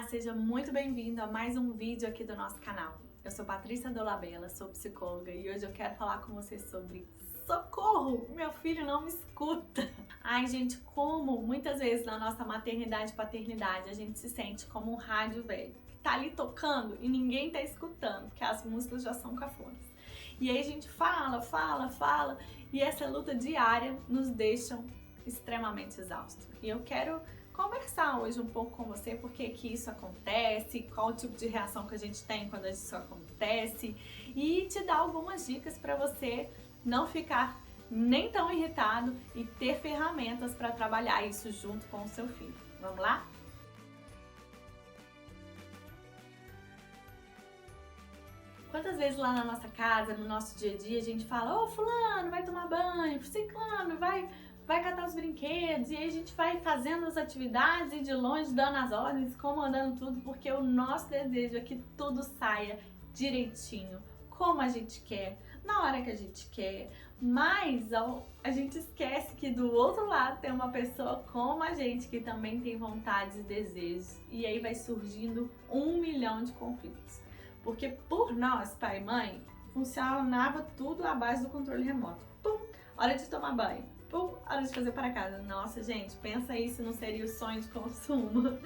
Olá, seja muito bem-vindo a mais um vídeo aqui do nosso canal. Eu sou Patrícia Dolabella, sou psicóloga e hoje eu quero falar com você sobre socorro, meu filho não me escuta. Ai, gente, como muitas vezes na nossa maternidade e paternidade a gente se sente como um rádio velho, que tá ali tocando e ninguém tá escutando, porque as músicas já são cafonas. E aí a gente fala e essa luta diária nos deixa extremamente exaustos. E eu quero conversar hoje um pouco com você por que isso acontece, qual o tipo de reação que a gente tem quando isso acontece e te dar algumas dicas para você não ficar nem tão irritado e ter ferramentas para trabalhar isso junto com o seu filho. Vamos lá? Quantas vezes lá na nossa casa, no nosso dia a dia, a gente fala: ô fulano, vai tomar banho, ciclano, vai catar os brinquedos, e aí a gente vai fazendo as atividades e de longe dando as ordens, comandando tudo, porque o nosso desejo é que tudo saia direitinho, como a gente quer, na hora que a gente quer, mas a gente esquece que do outro lado tem uma pessoa como a gente que também tem vontades e desejos, e aí vai surgindo 1 milhão de conflitos. Porque por nós, pai e mãe, funcionava tudo à base do controle remoto. Pum, hora de tomar banho. Pum, hora de fazer para casa. Nossa, gente, pensa isso, não seria o sonho de consumo?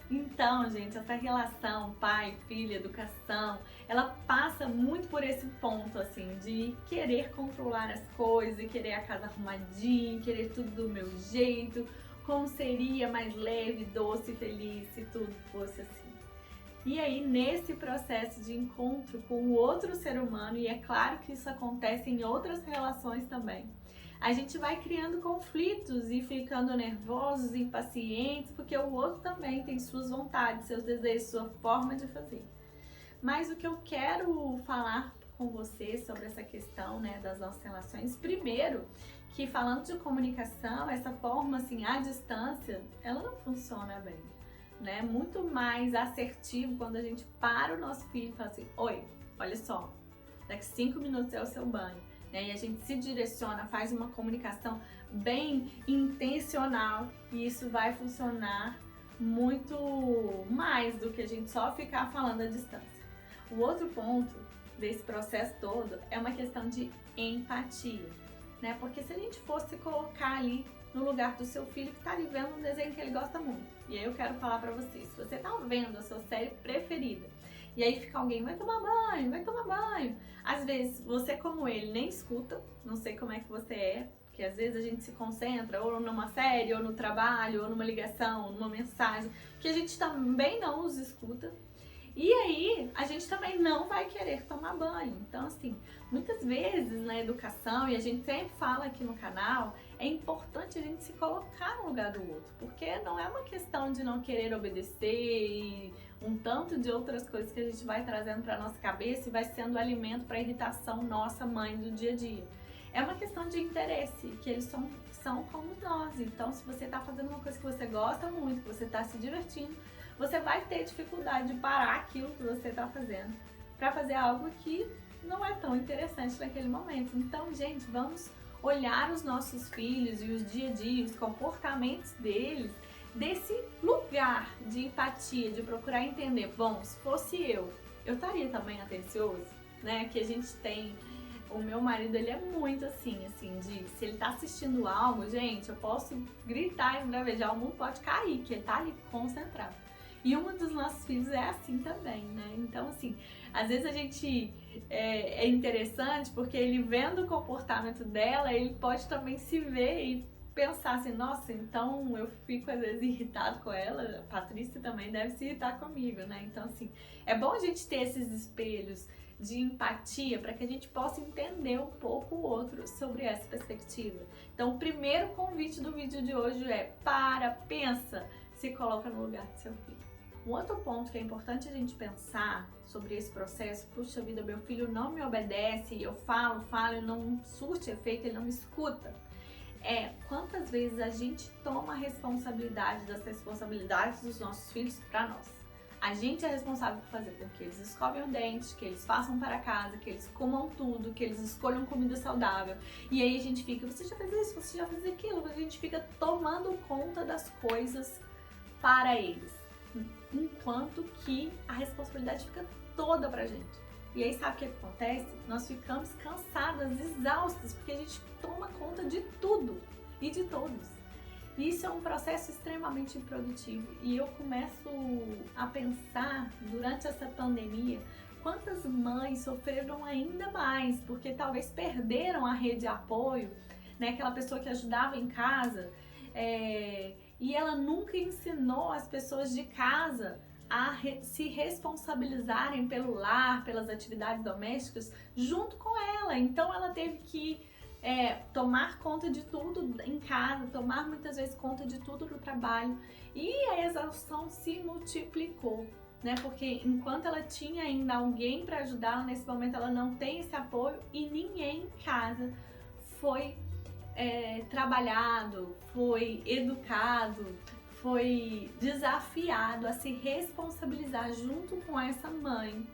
Então, gente, essa relação pai, filho, educação, ela passa muito por esse ponto, assim, de querer controlar as coisas, e querer a casa arrumadinha, querer tudo do meu jeito, como seria mais leve, doce e feliz se tudo fosse assim. E aí, nesse processo de encontro com o outro ser humano, e é claro que isso acontece em outras relações também, a gente vai criando conflitos e ficando nervosos, impacientes, porque o outro também tem suas vontades, seus desejos, sua forma de fazer. Mas o que eu quero falar com você sobre essa questão, né, das nossas relações, primeiro, que falando de comunicação, essa forma assim, à distância, ela não funciona bem. Né? Muito mais assertivo quando a gente para o nosso filho e fala assim: oi, olha só, daqui 5 minutos é o seu banho, né? E a gente se direciona, faz uma comunicação bem intencional e isso vai funcionar muito mais do que a gente só ficar falando à distância. O outro ponto desse processo todo é uma questão de empatia, né? Porque se a gente fosse colocar ali no lugar do seu filho que tá ali vendo um desenho que ele gosta muito. E aí eu quero falar pra vocês, se você tá vendo a sua série preferida, e aí fica alguém, vai tomar banho, vai tomar banho. Às vezes, você como ele nem escuta, não sei como é que você é, porque às vezes a gente se concentra ou numa série, ou no trabalho, ou numa ligação, ou numa mensagem, que a gente também não os escuta. E aí, a gente também não vai querer tomar banho. Então, assim, muitas vezes na educação, e a gente sempre fala aqui no canal, é importante a gente se colocar no lugar do outro, porque não é uma questão de não querer obedecer e um tanto de outras coisas que a gente vai trazendo para nossa cabeça e vai sendo alimento para irritação nossa mãe do dia a dia. É uma questão de interesse, que eles são como nós. Então, se você está fazendo uma coisa que você gosta muito, que você está se divertindo, você vai ter dificuldade de parar aquilo que você está fazendo para fazer algo que não é tão interessante naquele momento. Então, gente, vamos olhar os nossos filhos e os dia a dia, os comportamentos deles, desse lugar de empatia, de procurar entender. Bom, se fosse eu estaria também atencioso, né? Que a gente tem. O meu marido, ele é muito assim, de se ele tá assistindo algo, gente, eu posso gritar e esbravejar, o mundo pode cair, que ele tá ali concentrado. E uma dos nossos filhos é assim também, né? Então, assim, às vezes a gente é interessante porque ele vendo o comportamento dela, ele pode também se ver e pensar assim: nossa, então eu fico às vezes irritado com ela, a Patrícia também deve se irritar comigo, né? Então, assim, é bom a gente ter esses espelhos de empatia para que a gente possa entender um pouco o outro sobre essa perspectiva. Então, o primeiro convite do vídeo de hoje é: pensa, se coloca no lugar do seu filho. Um outro ponto que é importante a gente pensar sobre esse processo: puxa vida, meu filho não me obedece, eu falo, e não surte efeito, ele não me escuta. É quantas vezes a gente toma a responsabilidade das responsabilidades dos nossos filhos para nós. A gente é responsável por fazer com que eles escovem o dente, que eles façam para casa, que eles comam tudo, que eles escolham comida saudável. E aí a gente fica: você já fez isso, você já fez aquilo. A gente fica tomando conta das coisas para eles. quanto que a responsabilidade fica toda pra gente. E aí sabe o que acontece? Nós ficamos cansadas, exaustas, porque a gente toma conta de tudo e de todos. E isso é um processo extremamente improdutivo. E eu começo a pensar, durante essa pandemia, quantas mães sofreram ainda mais, porque talvez perderam a rede de apoio, né? Aquela pessoa que ajudava em casa, e ela nunca ensinou as pessoas de casa a se responsabilizarem pelo lar, pelas atividades domésticas, junto com ela. Então ela teve que tomar conta de tudo em casa, tomar muitas vezes conta de tudo no trabalho, e a exaustão se multiplicou, né? Porque enquanto ela tinha ainda alguém para ajudá-la, nesse momento ela não tem esse apoio e ninguém em casa foi trabalhado, foi educado, foi desafiado a se responsabilizar junto com essa mãe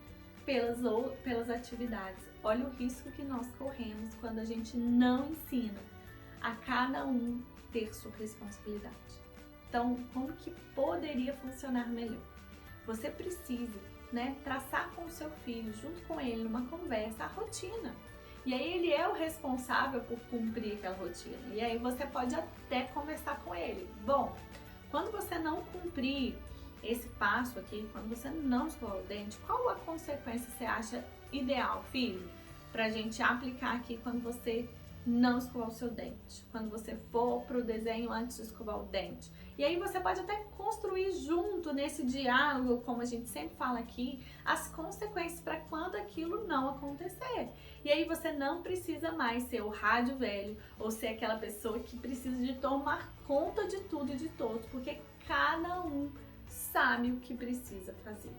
pelas atividades. Olha o risco que nós corremos quando a gente não ensina a cada um ter sua responsabilidade. Então, como que poderia funcionar melhor? Você precisa, né, traçar com o seu filho, junto com ele, numa conversa, a rotina. E aí ele é o responsável por cumprir aquela rotina. E aí você pode até conversar com ele. Bom, quando você não cumprir esse passo aqui, quando você não escovar o dente, qual a consequência você acha ideal, filho, pra gente aplicar aqui quando você não escovar o seu dente, quando você for pro desenho antes de escovar o dente? E aí você pode até construir junto nesse diálogo, como a gente sempre fala aqui, as consequências para quando aquilo não acontecer. E aí você não precisa mais ser o rádio velho ou ser aquela pessoa que precisa de tomar conta de tudo e de todos, porque cada um sabe o que precisa fazer.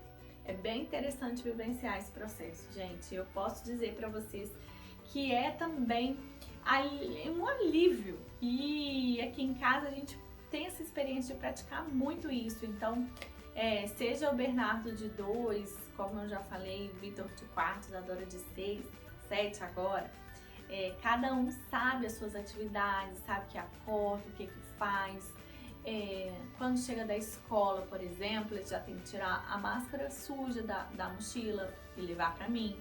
É bem interessante vivenciar esse processo, gente. Eu posso dizer para vocês que é também um alívio. E aqui em casa a gente tem essa experiência de praticar muito isso. Então, seja o Bernardo de 2, como eu já falei, o Vitor de 4, a Dora de 6, 7 agora. Cada um sabe as suas atividades, sabe que acorda, o que faz. Quando chega da escola, por exemplo, eles já têm que tirar a máscara suja da mochila e levar para mim.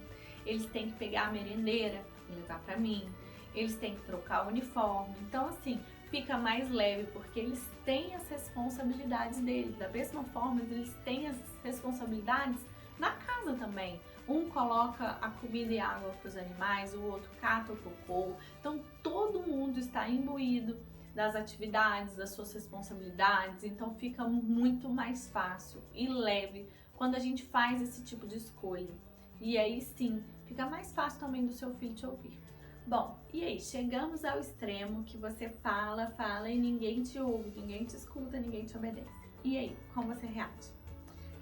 Eles têm que pegar a merendeira e levar para mim. Eles têm que trocar o uniforme. Então, assim, fica mais leve, porque eles têm as responsabilidades deles. Da mesma forma, eles têm as responsabilidades na casa também. Um coloca a comida e água para os animais, o outro cata o cocô. Então, todo mundo está imbuído das atividades, das suas responsabilidades. Então, fica muito mais fácil e leve quando a gente faz esse tipo de escolha. E aí sim, fica mais fácil também do seu filho te ouvir. Bom, e aí, chegamos ao extremo que você fala e ninguém te ouve, ninguém te escuta, ninguém te obedece. E aí, como você reage?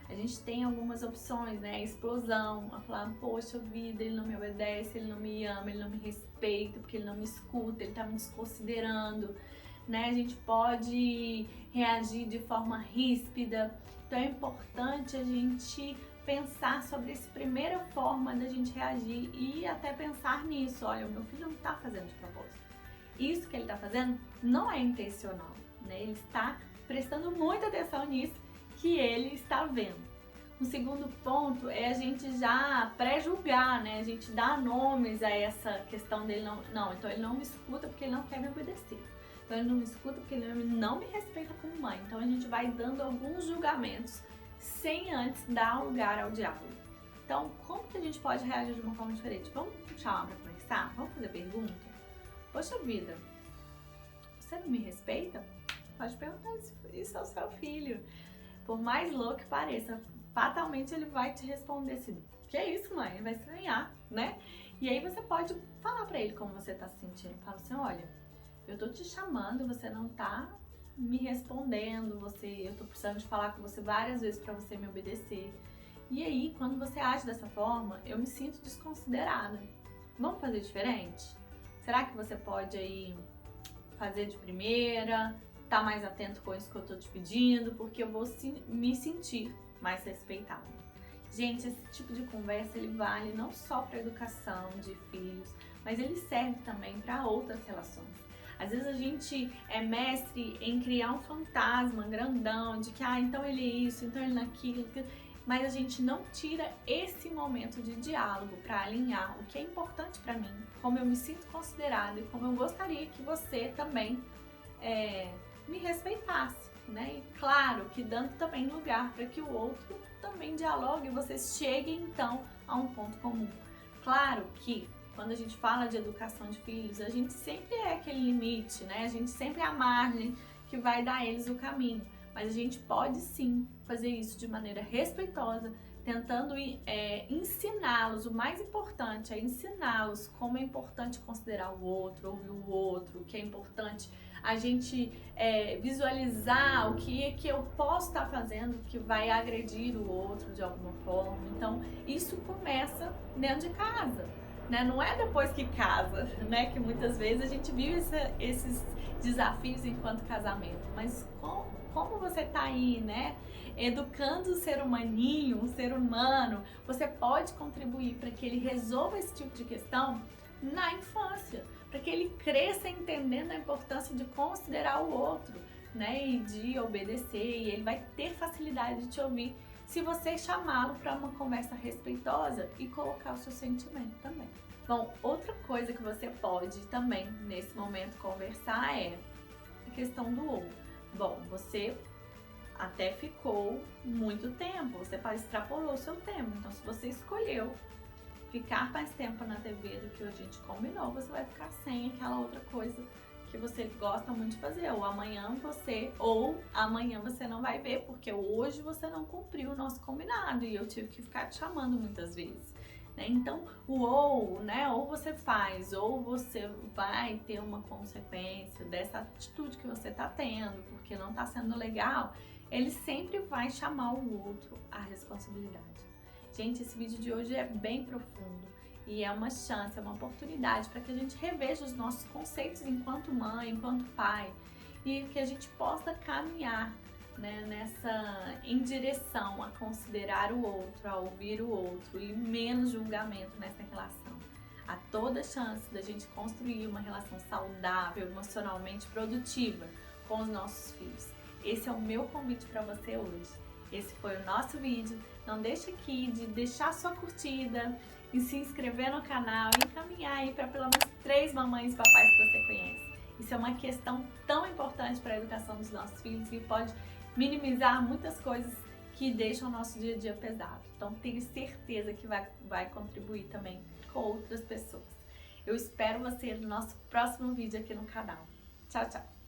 A gente tem algumas opções, né? A explosão, a falar, poxa vida, ele não me obedece, ele não me ama, ele não me respeita, porque ele não me escuta, ele tá me desconsiderando, né? A gente pode reagir de forma ríspida. Então é importante a gente pensar sobre essa primeira forma da gente reagir e até pensar nisso. Olha, o meu filho não está fazendo de propósito. Isso que ele está fazendo não é intencional, né? Ele está prestando muita atenção nisso que ele está vendo. Um segundo ponto é a gente já pré-julgar, né? A gente dá nomes a essa questão dele não, então ele não me escuta porque ele não quer me obedecer. Então ele não me escuta porque ele não me respeita como mãe. Então a gente vai dando alguns julgamentos sem antes dar lugar ao diálogo. Então, como que a gente pode reagir de uma forma diferente? Vamos chamar para conversar? Vamos fazer pergunta? Poxa vida, você não me respeita? Pode perguntar isso ao seu filho. Por mais louco que pareça, fatalmente ele vai te responder assim, que é isso, mãe? Ele vai estranhar, né? E aí você pode falar para ele como você tá se sentindo. Fala assim, olha, eu tô te chamando, você não tá me respondendo, eu tô precisando de falar com você várias vezes para você me obedecer. E aí, quando você age dessa forma, eu me sinto desconsiderada. Vamos fazer diferente? Será que você pode aí fazer de primeira, tá mais atento com isso que eu tô te pedindo, porque eu vou me sentir mais respeitada. Gente, esse tipo de conversa, ele vale não só para educação de filhos, mas ele serve também para outras relações. Às vezes a gente é mestre em criar um fantasma grandão de que, então ele é isso, então ele é aquilo, mas a gente não tira esse momento de diálogo para alinhar o que é importante para mim, como eu me sinto considerada e como eu gostaria que você também me respeitasse, né? E claro que dando também lugar para que o outro também dialogue e vocês cheguem então a um ponto comum. Claro que quando a gente fala de educação de filhos, a gente sempre é aquele limite, né? A gente sempre é a margem que vai dar a eles o caminho. Mas a gente pode sim fazer isso de maneira respeitosa, tentando ensiná-los. O mais importante é ensiná-los como é importante considerar o outro, ouvir o outro, que é importante a gente visualizar o que é que eu posso estar fazendo que vai agredir o outro de alguma forma. Então, isso começa dentro de casa, né? Não é depois que casa, né? Que muitas vezes a gente vive esses desafios enquanto casamento, mas como você tá aí, né? Educando o ser humaninho, o ser humano, você pode contribuir para que ele resolva esse tipo de questão na infância, para que ele cresça entendendo a importância de considerar o outro, né? E de obedecer, e ele vai ter facilidade de te ouvir se você chamá-lo para uma conversa respeitosa e colocar o seu sentimento também. Bom, outra coisa que você pode também nesse momento conversar é a questão do ou. Bom, você até ficou muito tempo, você extrapolou o seu tempo, então se você escolheu ficar mais tempo na TV do que a gente combinou, você vai ficar sem aquela outra coisa que você gosta muito de fazer, ou amanhã você não vai ver, porque hoje você não cumpriu o nosso combinado e eu tive que ficar te chamando muitas vezes. Então, ou você faz, ou você vai ter uma consequência dessa atitude que você tá tendo, porque não tá sendo legal, ele sempre vai chamar o outro à responsabilidade. Gente, esse vídeo de hoje é bem profundo e é uma chance, é uma oportunidade para que a gente reveja os nossos conceitos enquanto mãe, enquanto pai, e que a gente possa caminhar, né, em direção a considerar o outro, a ouvir o outro e menos julgamento nessa relação. Há toda chance da gente construir uma relação saudável, emocionalmente produtiva com os nossos filhos. Esse é o meu convite para você hoje. Esse foi o nosso vídeo. Não deixe aqui de deixar sua curtida e se inscrever no canal e encaminhar aí para pelo menos 3 mamães e papais que você conhece. Isso é uma questão tão importante para a educação dos nossos filhos que pode minimizar muitas coisas que deixam o nosso dia a dia pesado. Então tenho certeza que vai contribuir também com outras pessoas. Eu espero você no nosso próximo vídeo aqui no canal. Tchau, tchau!